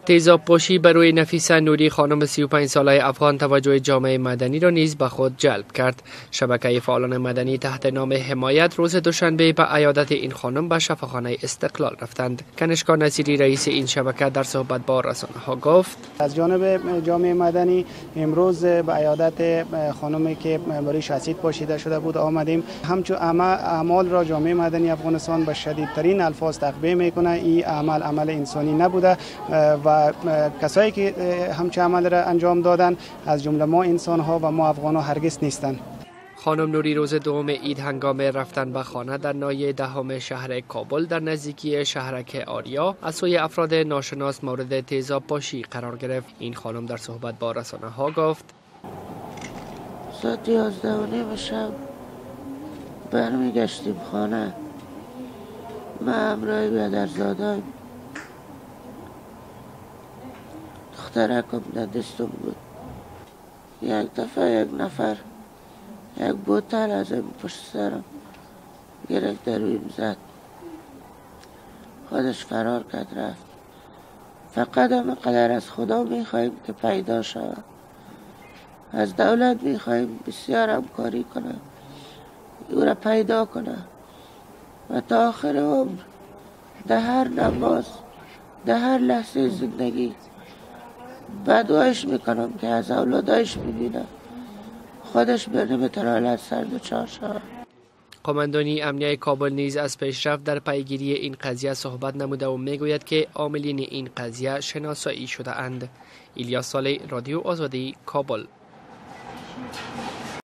تیزاب پاشی بر روی نفیسه نوری خانم 35 ساله افغان توجه جامعه مدنی را نیز به خود جلب کرد. شبکه فعالان مدنی تحت نام حمایت روز دوشنبه به عیادت این خانم به شفاخانه استقلال رفتند. کنشگاه نصیری رئیس این شبکه در صحبت با رسانه‌ها گفت: از جانب جامعه مدنی امروز به عیادت خانمی که برایش اسید پاشیده شده بود آمدیم. همچون اعمال را جامعه مدنی افغانستان به شدیدترین الفاظ تقبیح میکنه. این عمل انسانی نبوده و کسایی که همچه عمل را انجام دادن از جمله ما انسان ها و ما افغان ها هرگز نیستند. خانم نوری روز دوم عید هنگام رفتن به خانه در ناحیه دهم شهر کابل در نزدیکی شهرک آریا از سوی افراد ناشناس مورد تیزاب پاشی قرار گرفت. این خانم در صحبت با رسانه‌ها گفت: ساعت 11:30 شب برمیگشتیم خانه. من همراه برادرزادم، دخترکم در دستم بود. یک دفعه یک نفر یک بوتل از این پشت سرم گرفت در رویم زد. خودش فرار کرد رفت. فقط همه قدر از خدا میخواهیم که پیدا شود. از دولت میخواهیم بسیار همکاری کنه، او را پیدا کنه و تا آخر عمر در هر نماز در هر لحظه زندگی بدوایش میکنم که از اولادایش ببینه خودش نمیتونه حالت سر دچار شود. قماندانی امنیه کابل نیز از پیشرفت در پیگیری این قضیه صحبت نموده و میگوید که عاملین این قضیه شناسایی شده اند. الیاس صالح، رادیو آزادی، کابل.